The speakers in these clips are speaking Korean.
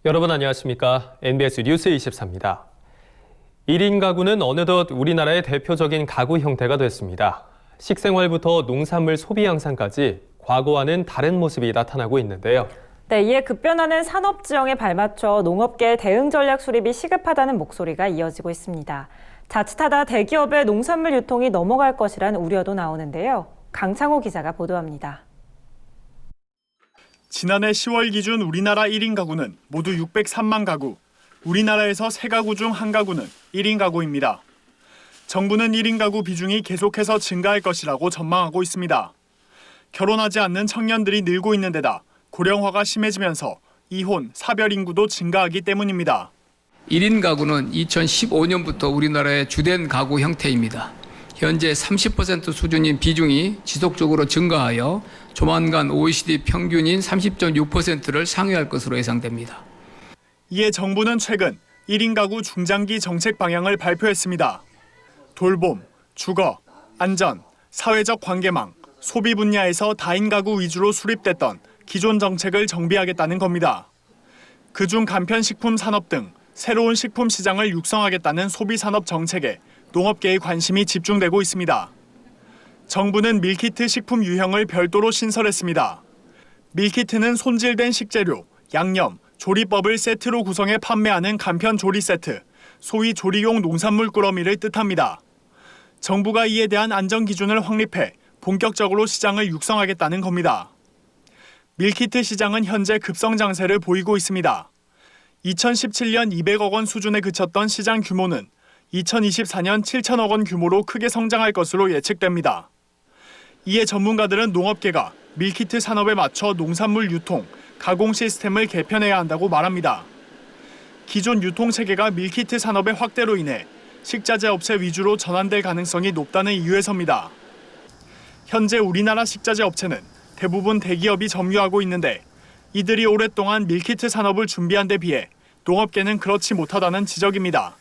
여러분 안녕하십니까? NBS 뉴스 24입니다. 1인 가구는 어느덧 우리나라의 대표적인 가구 형태가 됐습니다. 식생활부터 농산물 소비 양상까지 과거와는 다른 모습이 나타나고 있는데요. 네, 이에 급변하는 산업 지형에 발맞춰 농업계 대응 전략 수립이 시급하다는 목소리가 이어지고 있습니다. 자칫하다 대기업의 농산물 유통이 넘어갈 것이란 우려도 나오는데요. 강창호 기자가 보도합니다. 지난해 10월 기준 우리나라 1인 가구는 모두 603만 가구, 우리나라에서 3가구 중 1가구는 1인 가구입니다. 정부는 1인 가구 비중이 계속해서 증가할 것이라고 전망하고 있습니다. 결혼하지 않는 청년들이 늘고 있는 데다 고령화가 심해지면서 이혼, 사별 인구도 증가하기 때문입니다. 1인 가구는 2015년부터 우리나라의 주된 가구 형태입니다. 현재 30% 수준인 비중이 지속적으로 증가하여 조만간 OECD 평균인 30.6%를 상회할 것으로 예상됩니다. 이에 정부는 최근 1인 가구 중장기 정책 방향을 발표했습니다. 돌봄, 주거, 안전, 사회적 관계망, 소비 분야에서 다인 가구 위주로 수립됐던 기존 정책을 정비하겠다는 겁니다. 그중 간편식품 산업 등 새로운 식품 시장을 육성하겠다는 소비산업 정책에 농업계의 관심이 집중되고 있습니다. 정부는 밀키트 식품 유형을 별도로 신설했습니다. 밀키트는 손질된 식재료, 양념, 조리법을 세트로 구성해 판매하는 간편 조리 세트, 소위 조리용 농산물 꾸러미를 뜻합니다. 정부가 이에 대한 안전 기준을 확립해 본격적으로 시장을 육성하겠다는 겁니다. 밀키트 시장은 현재 급성 장세를 보이고 있습니다. 2017년 200억 원 수준에 그쳤던 시장 규모는 2024년 7천억 원 규모로 크게 성장할 것으로 예측됩니다. 이에 전문가들은 농업계가 밀키트 산업에 맞춰 농산물 유통, 가공 시스템을 개편해야 한다고 말합니다. 기존 유통체계가 밀키트 산업의 확대로 인해 식자재 업체 위주로 전환될 가능성이 높다는 이유에서입니다. 현재 우리나라 식자재 업체는 대부분 대기업이 점유하고 있는데 이들이 오랫동안 밀키트 산업을 준비한 데 비해 농업계는 그렇지 못하다는 지적입니다.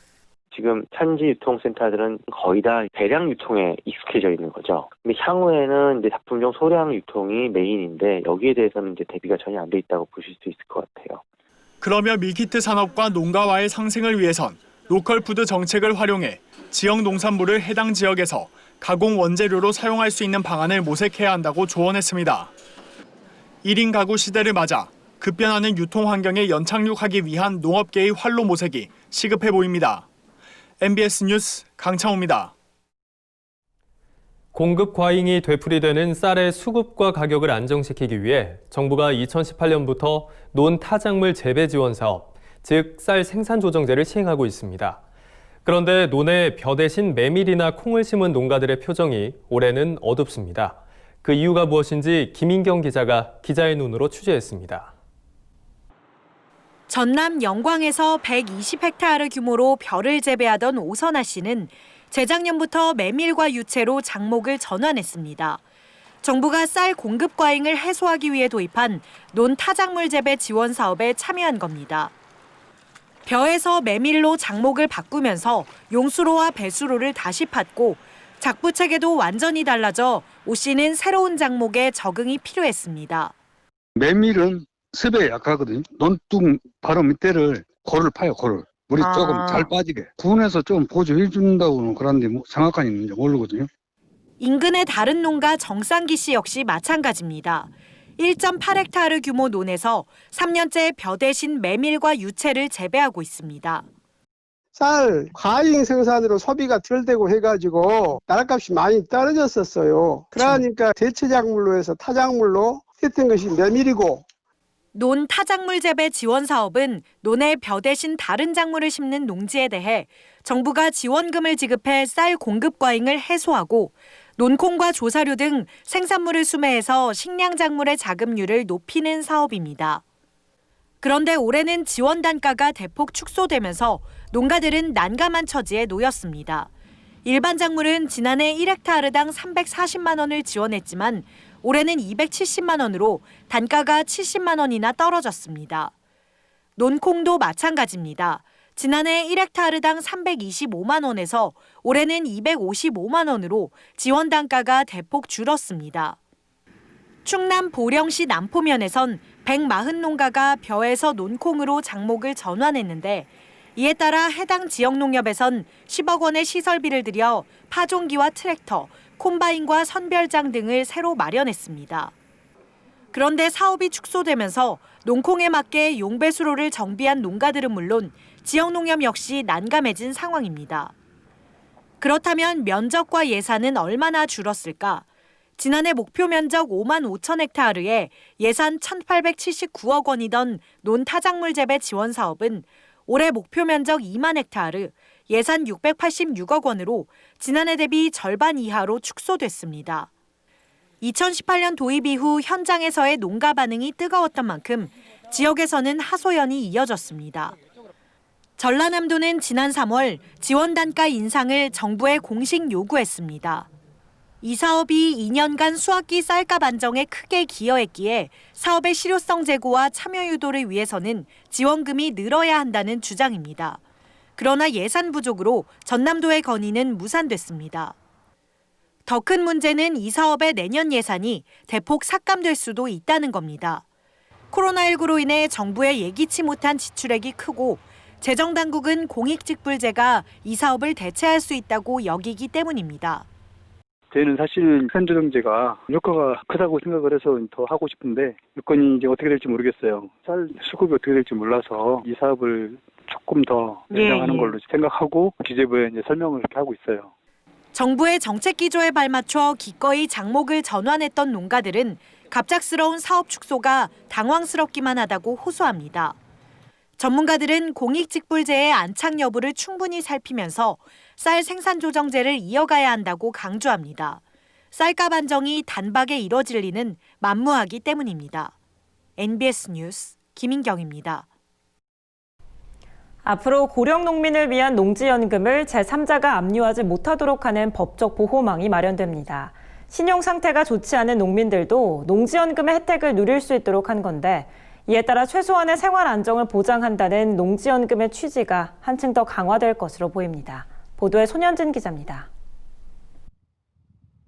지금 산지 유통센터들은 거의 다 대량 유통에 익숙해져 있는 거죠. 근데 향후에는 이제 작품종 소량 유통이 메인인데 여기에 대해서는 이제 대비가 전혀 안 돼 있다고 보실 수 있을 것 같아요. 그러며 밀키트 산업과 농가와의 상생을 위해선 로컬 푸드 정책을 활용해 지역 농산물을 해당 지역에서 가공 원재료로 사용할 수 있는 방안을 모색해야 한다고 조언했습니다. 1인 가구 시대를 맞아 급변하는 유통 환경에 연착륙하기 위한 농업계의 활로 모색이 시급해 보입니다. NBS 뉴스 강창호입니다. 공급 과잉이 되풀이되는 쌀의 수급과 가격을 안정시키기 위해 정부가 2018년부터 논타작물 재배 지원 사업, 즉 쌀 생산 조정제를 시행하고 있습니다. 그런데 논에 벼 대신 메밀이나 콩을 심은 농가들의 표정이 올해는 어둡습니다. 그 이유가 무엇인지 김인경 기자가 기자의 눈으로 취재했습니다. 전남 영광에서 120헥타르 규모로 벼를 재배하던 오선아 씨는 재작년부터 메밀과 유채로 작목을 전환했습니다. 정부가 쌀 공급 과잉을 해소하기 위해 도입한 논타작물 재배 지원 사업에 참여한 겁니다. 벼에서 메밀로 작목을 바꾸면서 용수로와 배수로를 다시 팠고 작부 체계도 완전히 달라져 오 씨는 새로운 작목에 적응이 필요했습니다. 메밀은 습에 약하거든요. 논둑 바로 밑에를 고를 파요, 고를. 물이 조금 잘 빠지게. 군에서 좀 보조해 준다고는 그러는데 뭐 정확한 있는지 모르거든요. 인근의 다른 농가 정상기 씨 역시 마찬가지입니다. 1.8헥타르 규모 논에서 3년째 벼 대신 메밀과 유채를 재배하고 있습니다. 쌀 과잉 생산으로 소비가 덜 되고 해가지고 나락값이 많이 떨어졌었어요. 그러니까 대체 작물로 해서 타작물로 했던 것이 메밀이고. 논 타작물 재배 지원 사업은 논에 벼 대신 다른 작물을 심는 농지에 대해 정부가 지원금을 지급해 쌀 공급 과잉을 해소하고 논콩과 조사료 등 생산물을 수매해서 식량 작물의 자급률을 높이는 사업입니다. 그런데 올해는 지원 단가가 대폭 축소되면서 농가들은 난감한 처지에 놓였습니다. 일반 작물은 지난해 1헥타르당 340만 원을 지원했지만 올해는 270만 원으로 단가가 70만 원이나 떨어졌습니다. 논콩도 마찬가지입니다. 지난해 1헥타르당 325만 원에서 올해는 255만 원으로 지원 단가가 대폭 줄었습니다. 충남 보령시 남포면에선 140농가가 벼에서 논콩으로 작목을 전환했는데 이에 따라 해당 지역 농협에선 10억 원의 시설비를 들여 파종기와 트랙터, 콤바인과 선별장 등을 새로 마련했습니다. 그런데 사업이 축소되면서 농콩에 맞게 용배수로를 정비한 농가들은 물론 지역 농협 역시 난감해진 상황입니다. 그렇다면 면적과 예산은 얼마나 줄었을까? 지난해 목표 면적 5만 5천 헥타르에 예산 1,879억 원이던 논타작물 재배 지원 사업은 올해 목표 면적 2만 헥타르, 예산 686억 원으로 지난해 대비 절반 이하로 축소됐습니다. 2018년 도입 이후 현장에서의 농가 반응이 뜨거웠던 만큼 지역에서는 하소연이 이어졌습니다. 전라남도는 지난 3월 지원 단가 인상을 정부에 공식 요구했습니다. 이 사업이 2년간 수확기 쌀값 안정에 크게 기여했기에 사업의 실효성 제고와 참여 유도를 위해서는 지원금이 늘어야 한다는 주장입니다. 그러나 예산 부족으로 전남도의 건의는 무산됐습니다. 더 큰 문제는 이 사업의 내년 예산이 대폭 삭감될 수도 있다는 겁니다. 코로나19로 인해 정부의 예기치 못한 지출액이 크고 재정당국은 공익직불제가 이 사업을 대체할 수 있다고 여기기 때문입니다. 저희는 사실 산조정제가 효과가 크다고 생각을 해서 더 하고 싶은데 여건이 이제 어떻게 될지 모르겠어요. 쌀 수급이 어떻게 될지 몰라서 이 사업을 조금 더 연장하는 걸로 생각하고 기재부에 이제 설명을 이렇게 하고 있어요. 정부의 정책 기조에 발맞춰 기꺼이 작목을 전환했던 농가들은 갑작스러운 사업 축소가 당황스럽기만 하다고 호소합니다. 전문가들은 공익직불제의 안착 여부를 충분히 살피면서 쌀 생산조정제를 이어가야 한다고 강조합니다. 쌀값 안정이 단박에 이뤄질 리는 만무하기 때문입니다. NBS 뉴스 김인경입니다. 앞으로 고령 농민을 위한 농지연금을 제3자가 압류하지 못하도록 하는 법적 보호망이 마련됩니다. 신용 상태가 좋지 않은 농민들도 농지연금의 혜택을 누릴 수 있도록 한 건데 이에 따라 최소한의 생활 안정을 보장한다는 농지연금의 취지가 한층 더 강화될 것으로 보입니다. 보도에 손현진 기자입니다.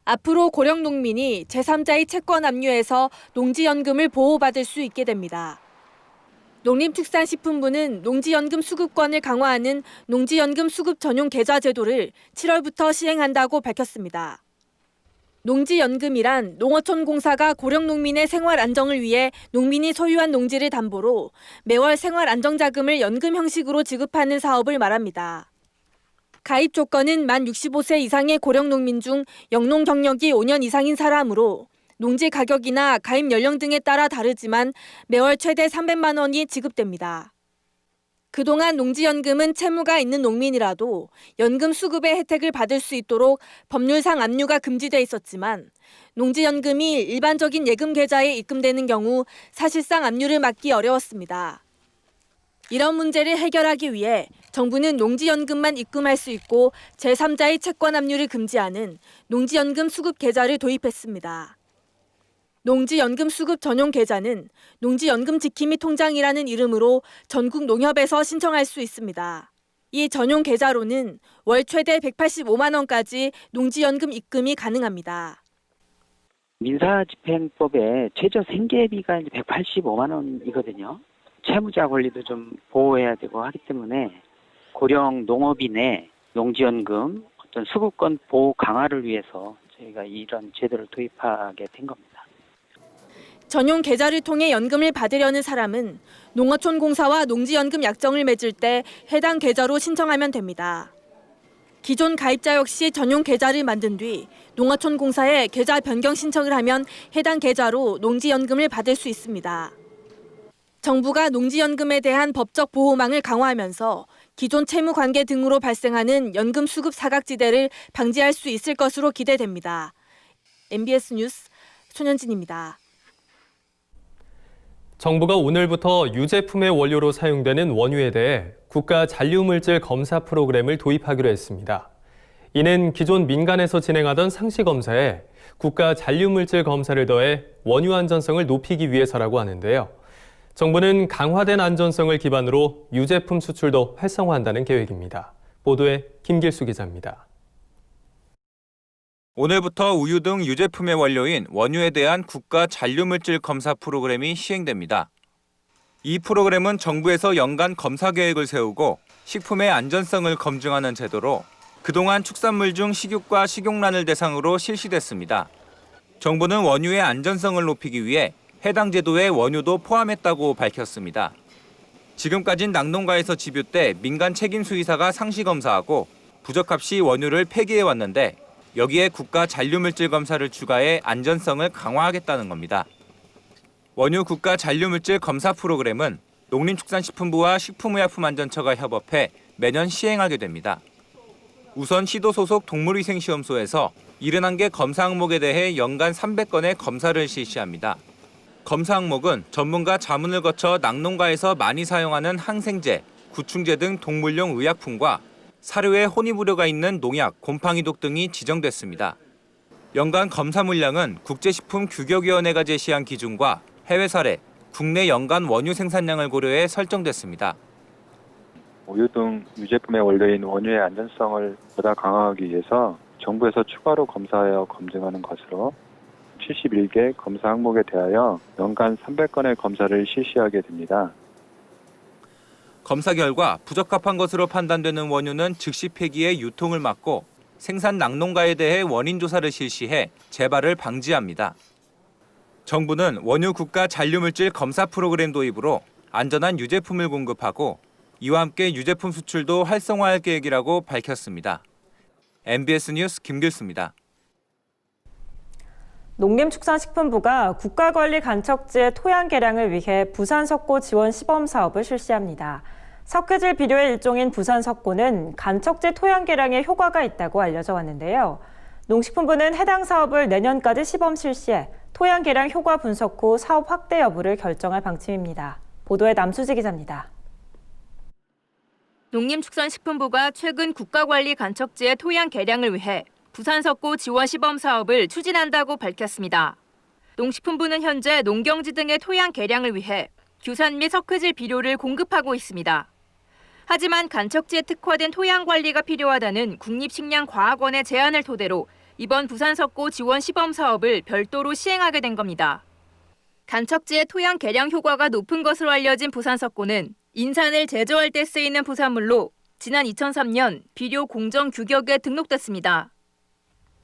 앞으로 고령 농민이 제3자의 채권 압류에서 농지연금을 보호받을 수 있게 됩니다. 농림축산식품부는 농지연금 수급권을 강화하는 농지연금 수급 전용 계좌 제도를 7월부터 시행한다고 밝혔습니다. 농지연금이란 농어촌공사가 고령 농민의 생활 안정을 위해 농민이 소유한 농지를 담보로 매월 생활 안정자금을 연금 형식으로 지급하는 사업을 말합니다. 가입 조건은 만 65세 이상의 고령 농민 중 영농 경력이 5년 이상인 사람으로 농지 가격이나 가입 연령 등에 따라 다르지만 매월 최대 300만 원이 지급됩니다. 그동안 농지연금은 채무가 있는 농민이라도 연금 수급의 혜택을 받을 수 있도록 법률상 압류가 금지돼 있었지만 농지연금이 일반적인 예금 계좌에 입금되는 경우 사실상 압류를 막기 어려웠습니다. 이런 문제를 해결하기 위해 정부는 농지연금만 입금할 수 있고 제3자의 채권 압류를 금지하는 농지연금 수급 계좌를 도입했습니다. 농지연금 수급 전용 계좌는 농지연금 지킴이 통장이라는 이름으로 전국 농협에서 신청할 수 있습니다. 이 전용 계좌로는 월 최대 185만 원까지 농지연금 입금이 가능합니다. 민사집행법에 최저 생계비가 이제 185만 원이거든요. 채무자 권리도 좀 보호해야 되고 하기 때문에 고령 농업인의 농지연금 어떤 수급권 보호 강화를 위해서 저희가 이런 제도를 도입하게 된 겁니다. 전용 계좌를 통해 연금을 받으려는 사람은 농어촌공사와 농지연금 약정을 맺을 때 해당 계좌로 신청하면 됩니다. 기존 가입자 역시 전용 계좌를 만든 뒤 농어촌공사에 계좌 변경 신청을 하면 해당 계좌로 농지연금을 받을 수 있습니다. 정부가 농지연금에 대한 법적 보호망을 강화하면서 기존 채무 관계 등으로 발생하는 연금 수급 사각지대를 방지할 수 있을 것으로 기대됩니다. MBS 뉴스 손현진입니다. 정부가 오늘부터 유제품의 원료로 사용되는 원유에 대해 국가 잔류물질 검사 프로그램을 도입하기로 했습니다. 이는 기존 민간에서 진행하던 상시 검사에 국가 잔류물질 검사를 더해 원유 안전성을 높이기 위해서라고 하는데요. 정부는 강화된 안전성을 기반으로 유제품 수출도 활성화한다는 계획입니다. 보도에 김길수 기자입니다. 오늘부터 우유 등 유제품의 원료인 원유에 대한 국가 잔류물질 검사 프로그램이 시행됩니다. 이 프로그램은 정부에서 연간 검사 계획을 세우고 식품의 안전성을 검증하는 제도로 그동안 축산물 중 식육과 식용란을 대상으로 실시됐습니다. 정부는 원유의 안전성을 높이기 위해 해당 제도에 원유도 포함했다고 밝혔습니다. 지금까진 낙농가에서 집유 때 민간 책임 수의사가 상시 검사하고 부적합 시 원유를 폐기해 왔는데 여기에 국가 잔류물질 검사를 추가해 안전성을 강화하겠다는 겁니다. 원유 국가 잔류물질 검사 프로그램은 농림축산식품부와 식품의약품안전처가 협업해 매년 시행하게 됩니다. 우선 시도 소속 동물위생시험소에서 71개 검사 항목에 대해 연간 300건의 검사를 실시합니다. 검사 항목은 전문가 자문을 거쳐 낙농가에서 많이 사용하는 항생제, 구충제 등 동물용 의약품과 사료에 혼입우려가 있는 농약, 곰팡이독 등이 지정됐습니다. 연간 검사 물량은 국제식품규격위원회가 제시한 기준과 해외 사례, 국내 연간 원유 생산량을 고려해 설정됐습니다. 우유 등 유제품의 원료인 원유의 안전성을 보다 강화하기 위해서 정부에서 추가로 검사하여 검증하는 것으로 71개 검사 항목에 대하여 연간 300건의 검사를 실시하게 됩니다. 검사 결과 부적합한 것으로 판단되는 원유는 즉시 폐기해 유통을 막고 생산 낙농가에 대해 원인 조사를 실시해 재발을 방지합니다. 정부는 원유 국가 잔류물질 검사 프로그램 도입으로 안전한 유제품을 공급하고 이와 함께 유제품 수출도 활성화할 계획이라고 밝혔습니다. MBS 뉴스 김길수입니다. 농림축산식품부가 국가관리간척지의 토양 개량을 위해 부산 석고 지원 시범 사업을 실시합니다. 석회질 비료의 일종인 부산 석고는 간척지 토양 개량에 효과가 있다고 알려져 왔는데요. 농식품부는 해당 사업을 내년까지 시범 실시해 토양 개량 효과 분석 후 사업 확대 여부를 결정할 방침입니다. 보도에 남수지 기자입니다. 농림축산식품부가 최근 국가관리간척지의 토양 개량을 위해 부산 석고 지원 시범 사업을 추진한다고 밝혔습니다. 농식품부는 현재 농경지 등의 토양 개량을 위해 규산 및 석회질 비료를 공급하고 있습니다. 하지만 간척지에 특화된 토양 관리가 필요하다는 국립식량과학원의 제안을 토대로 이번 부산 석고 지원 시범 사업을 별도로 시행하게 된 겁니다. 간척지의 토양 개량 효과가 높은 것으로 알려진 부산 석고는 인산을 제조할 때 쓰이는 부산물로 지난 2003년 비료 공정 규격에 등록됐습니다.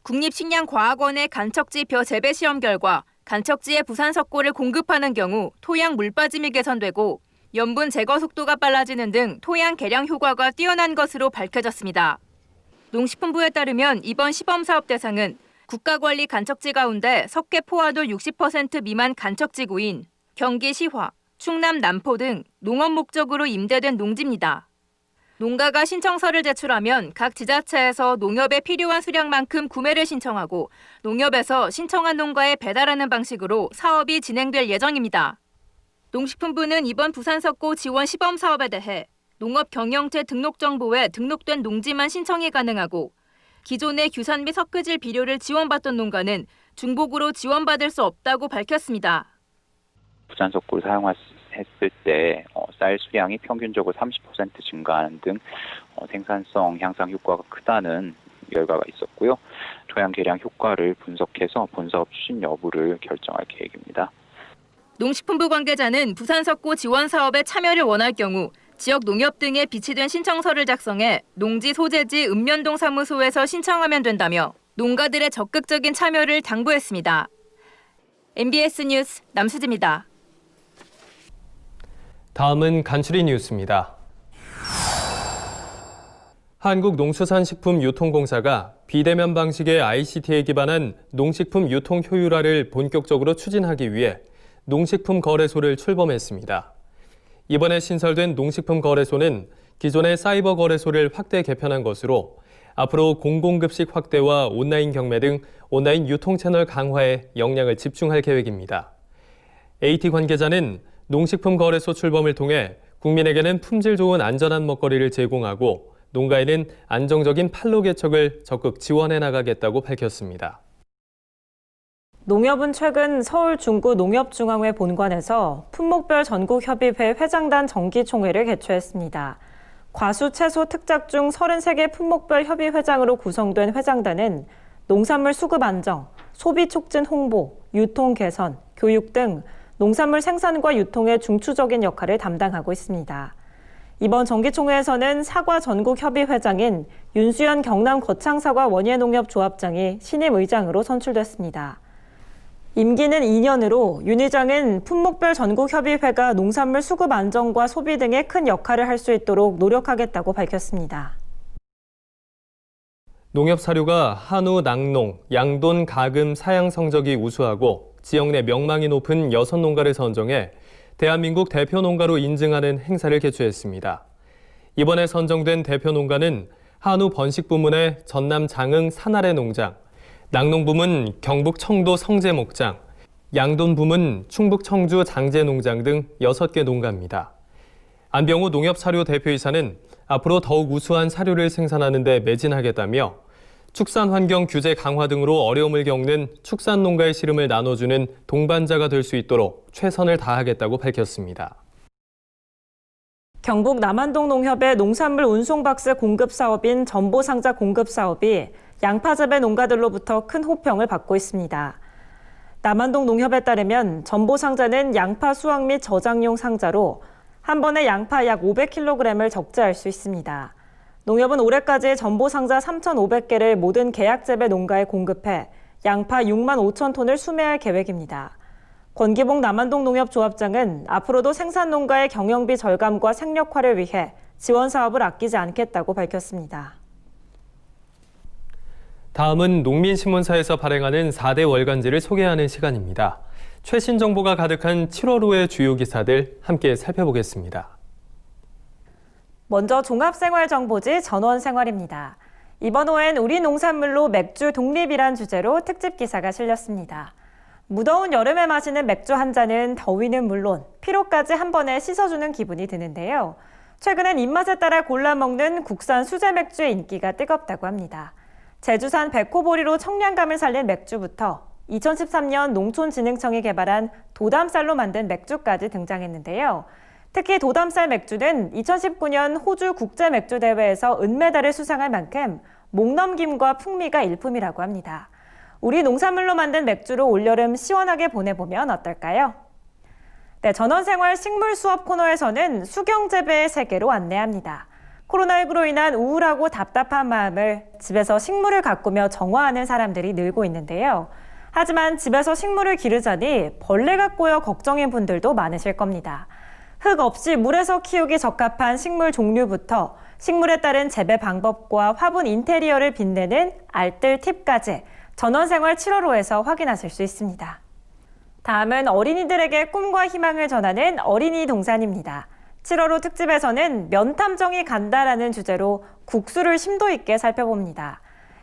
국립식량과학원의 간척지 벼 재배 시험 결과 간척지에 부산 석고를 공급하는 경우 토양 물빠짐이 개선되고 염분 제거 속도가 빨라지는 등 토양 개량 효과가 뛰어난 것으로 밝혀졌습니다. 농식품부에 따르면 이번 시범 사업 대상은 국가관리 간척지 가운데 석회 포화도 60% 미만 간척지구인 경기 시화, 충남 남포 등 농업 목적으로 임대된 농지입니다. 농가가 신청서를 제출하면 각 지자체에서 농협에 필요한 수량만큼 구매를 신청하고 농협에서 신청한 농가에 배달하는 방식으로 사업이 진행될 예정입니다. 농식품부는 이번 부산 석고 지원 시범 사업에 대해 농업 경영체 등록 정보에 등록된 농지만 신청이 가능하고 기존의 규산 및 석회질 비료를 지원받던 농가는 중복으로 지원받을 수 없다고 밝혔습니다. 부산 석고를 사용했을 때 쌀 수량이 평균적으로 30% 증가하는 등 생산성 향상 효과가 크다는 결과가 있었고요. 토양 개량 효과를 분석해서 본사업 추진 여부를 결정할 계획입니다. 농식품부 관계자는 부산 석고 지원 사업에 참여를 원할 경우 지역 농협 등에 비치된 신청서를 작성해 농지 소재지 읍면동 사무소에서 신청하면 된다며 농가들의 적극적인 참여를 당부했습니다. MBS 뉴스 남수지입니다. 다음은 간추리 뉴스입니다. 한국농수산식품유통공사가 비대면 방식의 ICT에 기반한 농식품 유통 효율화를 본격적으로 추진하기 위해 농식품거래소를 출범했습니다. 이번에 신설된 농식품거래소는 기존의 사이버 거래소를 확대 개편한 것으로 앞으로 공공급식 확대와 온라인 경매 등 온라인 유통 채널 강화에 역량을 집중할 계획입니다. AT 관계자는 농식품 거래소 출범을 통해 국민에게는 품질 좋은 안전한 먹거리를 제공하고 농가에는 안정적인 판로 개척을 적극 지원해 나가겠다고 밝혔습니다. 농협은 최근 서울 중구 농협중앙회 본관에서 품목별 전국협의회 회장단 정기총회를 개최했습니다. 과수, 채소, 특작 중 33개 품목별 협의회장으로 구성된 회장단은 농산물 수급 안정, 소비 촉진 홍보, 유통 개선, 교육 등 농산물 생산과 유통의 중추적인 역할을 담당하고 있습니다. 이번 정기총회에서는 사과 전국협의회장인 윤수연 경남 거창사과 원예농협조합장이 신임 의장으로 선출됐습니다. 임기는 2년으로 윤 의장은 품목별 전국협의회가 농산물 수급 안정과 소비 등에 큰 역할을 할 수 있도록 노력하겠다고 밝혔습니다. 농협 사료가 한우, 낙농, 양돈, 가금, 사양 성적이 우수하고 지역 내 명망이 높은 6농가를 선정해 대한민국 대표 농가로 인증하는 행사를 개최했습니다. 이번에 선정된 대표 농가는 한우 번식 부문의 전남 장흥 산아래 농장, 낙농 부문 경북 청도 성재 목장, 양돈 부문 충북 청주 장제 농장 등 6개 농가입니다. 안병우 농협사료 대표이사는 앞으로 더욱 우수한 사료를 생산하는 데 매진하겠다며 축산 환경 규제 강화 등으로 어려움을 겪는 축산 농가의 시름을 나눠주는 동반자가 될 수 있도록 최선을 다하겠다고 밝혔습니다. 경북 남한동 농협의 농산물 운송박스 공급 사업인 전보상자 공급 사업이 양파 재배 농가들로부터 큰 호평을 받고 있습니다. 남한동 농협에 따르면 전보상자는 양파 수확 및 저장용 상자로 한 번에 양파 약 500kg을 적재할 수 있습니다. 농협은 올해까지 전보상자 3,500개를 모든 계약 재배 농가에 공급해 양파 6만 5천 톤을 수매할 계획입니다. 권기봉 남한동 농협조합장은 앞으로도 생산 농가의 경영비 절감과 생력화를 위해 지원 사업을 아끼지 않겠다고 밝혔습니다. 다음은 농민신문사에서 발행하는 4대 월간지를 소개하는 시간입니다. 최신 정보가 가득한 7월 호의 주요 기사들 함께 살펴보겠습니다. 먼저 종합생활정보지 전원생활입니다. 이번 호엔 우리 농산물로 맥주 독립이란 주제로 특집 기사가 실렸습니다. 무더운 여름에 마시는 맥주 한 잔은 더위는 물론 피로까지 한 번에 씻어주는 기분이 드는데요. 최근엔 입맛에 따라 골라 먹는 국산 수제 맥주의 인기가 뜨겁다고 합니다. 제주산 백호보리로 청량감을 살린 맥주부터 2013년 농촌진흥청이 개발한 도담쌀로 만든 맥주까지 등장했는데요. 특히 도담쌀 맥주는 2019년 호주 국제맥주대회에서 은메달을 수상할 만큼 목넘김과 풍미가 일품이라고 합니다. 우리 농산물로 만든 맥주로 올여름 시원하게 보내보면 어떨까요? 네, 전원생활 식물 수업 코너에서는 수경재배의 세계로 안내합니다. 코로나19로 인한 우울하고 답답한 마음을 집에서 식물을 가꾸며 정화하는 사람들이 늘고 있는데요. 하지만 집에서 식물을 기르자니 벌레가 꼬여 걱정인 분들도 많으실 겁니다. 흙 없이 물에서 키우기 적합한 식물 종류부터 식물에 따른 재배 방법과 화분 인테리어를 빛내는 알뜰 팁까지 전원생활 7월호에서 확인하실 수 있습니다. 다음은 어린이들에게 꿈과 희망을 전하는 어린이 동산입니다. 7월호 특집에서는 면탐정이 간다라는 주제로 국수를 심도 있게 살펴봅니다.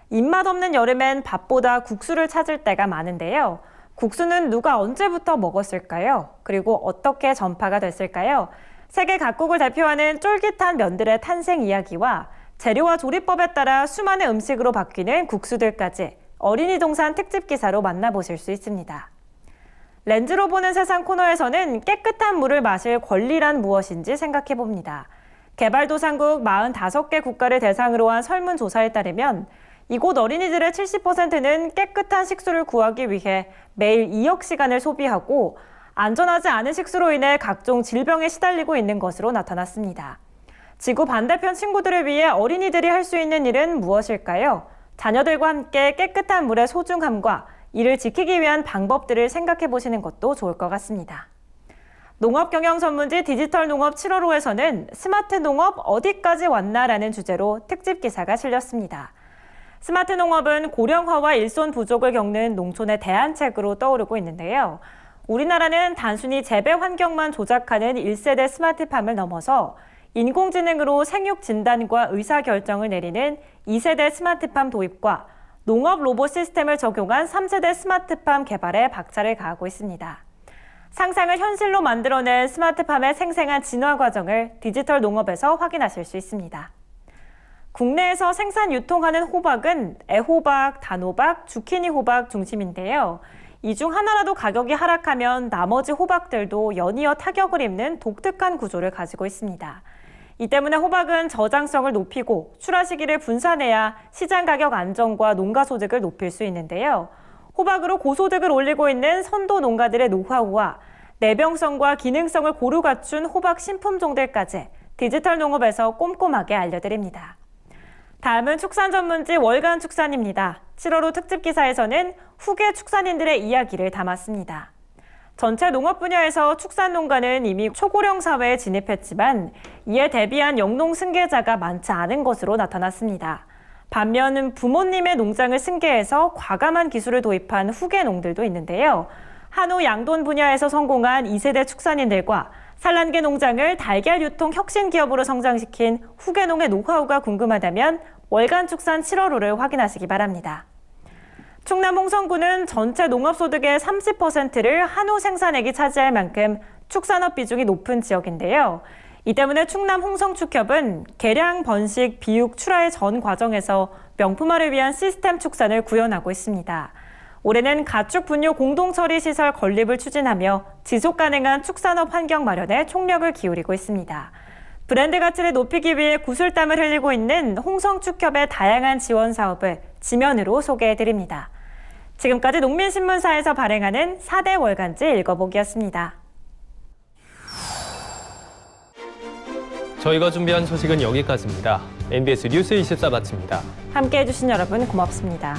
입맛 없는 여름엔 밥보다 국수를 찾을 때가 많은데요. 국수는 누가 언제부터 먹었을까요? 그리고 어떻게 전파가 됐을까요? 세계 각국을 대표하는 쫄깃한 면들의 탄생 이야기와 재료와 조리법에 따라 수많은 음식으로 바뀌는 국수들까지 어린이 동산 특집 기사로 만나보실 수 있습니다. 렌즈로 보는 세상 코너에서는 깨끗한 물을 마실 권리란 무엇인지 생각해봅니다. 개발도상국 45개 국가를 대상으로 한 설문조사에 따르면 이곳 어린이들의 70%는 깨끗한 식수를 구하기 위해 매일 2억 시간을 소비하고 안전하지 않은 식수로 인해 각종 질병에 시달리고 있는 것으로 나타났습니다. 지구 반대편 친구들을 위해 어린이들이 할 수 있는 일은 무엇일까요? 자녀들과 함께 깨끗한 물의 소중함과 이를 지키기 위한 방법들을 생각해 보시는 것도 좋을 것 같습니다. 농업경영 전문지 디지털 농업 7월호에서는 스마트 농업 어디까지 왔나라는 주제로 특집 기사가 실렸습니다. 스마트 농업은 고령화와 일손 부족을 겪는 농촌의 대안책으로 떠오르고 있는데요. 우리나라는 단순히 재배 환경만 조작하는 1세대 스마트팜을 넘어서 인공지능으로 생육 진단과 의사결정을 내리는 2세대 스마트팜 도입과 농업 로봇 시스템을 적용한 3세대 스마트팜 개발에 박차를 가하고 있습니다. 상상을 현실로 만들어낸 스마트팜의 생생한 진화 과정을 디지털 농업에서 확인하실 수 있습니다. 국내에서 생산 유통하는 호박은 애호박, 단호박, 주키니 호박 중심인데요. 이 중 하나라도 가격이 하락하면 나머지 호박들도 연이어 타격을 입는 독특한 구조를 가지고 있습니다. 이 때문에 호박은 저장성을 높이고 출하 시기를 분산해야 시장 가격 안정과 농가 소득을 높일 수 있는데요. 호박으로 고소득을 올리고 있는 선도 농가들의 노하우와 내병성과 기능성을 고루 갖춘 호박 신품종들까지 디지털 농업에서 꼼꼼하게 알려드립니다. 다음은 축산 전문지 월간 축산입니다. 7월호 특집 기사에서는 후계 축산인들의 이야기를 담았습니다. 전체 농업 분야에서 축산 농가는 이미 초고령 사회에 진입했지만 이에 대비한 영농 승계자가 많지 않은 것으로 나타났습니다. 반면 부모님의 농장을 승계해서 과감한 기술을 도입한 후계 농들도 있는데요. 한우 양돈 분야에서 성공한 2세대 축산인들과 산란계 농장을 달걀 유통 혁신 기업으로 성장시킨 후계농의 노하우가 궁금하다면 월간 축산 7월호를 확인하시기 바랍니다. 충남 홍성군은 전체 농업소득의 30%를 한우 생산액이 차지할 만큼 축산업 비중이 높은 지역인데요. 이 때문에 충남 홍성축협은 개량, 번식, 비육, 출하의 전 과정에서 명품화를 위한 시스템 축산을 구현하고 있습니다. 올해는 가축 분뇨 공동처리 시설 건립을 추진하며 지속 가능한 축산업 환경 마련에 총력을 기울이고 있습니다. 브랜드 가치를 높이기 위해 구슬땀을 흘리고 있는 홍성축협의 다양한 지원 사업을 지면으로 소개해드립니다. 지금까지 농민신문사에서 발행하는 4대 월간지 읽어보기였습니다. 저희가 준비한 소식은 여기까지입니다. MBS 뉴스 24 마칩니다. 함께해 주신 여러분 고맙습니다.